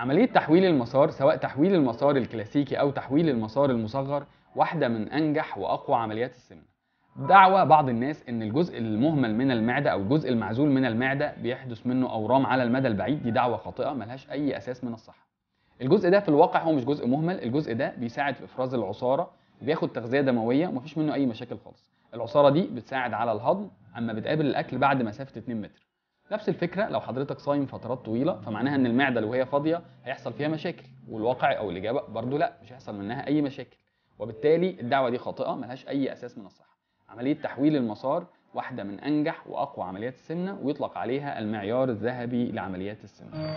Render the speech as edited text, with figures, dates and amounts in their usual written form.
عملية تحويل المسار، سواء تحويل المسار الكلاسيكي أو تحويل المسار المصغر، واحدة من أنجح وأقوى عمليات السمنة. دعوى بعض الناس إن الجزء المهمل من المعدة أو الجزء المعزول من المعدة بيحدث منه أورام على المدى البعيد. دي دعوة خاطئة ملهاش أي أساس من الصحة. الجزء ده في الواقع هو مش جزء مهمل، الجزء ده بيساعد في إفراز العصارة، بياخد تغذية دموية ومفيش منه أي مشاكل خالص. العصارة دي بتساعد على الهضم أما بتقابل الأكل بعد مسافة 2 متر. نفس الفكرة لو حضرتك صايم فترات طويلة، فمعناها ان المعدة لو هي فاضية هيحصل فيها مشاكل، والواقع او الاجابة برضو لا، مش هيحصل منها اي مشاكل. وبالتالي الدعوة دي خاطئة ملهاش اي اساس من الصحة. عملية تحويل المسار واحدة من انجح واقوى عمليات السمنة، ويطلق عليها المعيار الذهبي لعمليات السمنة.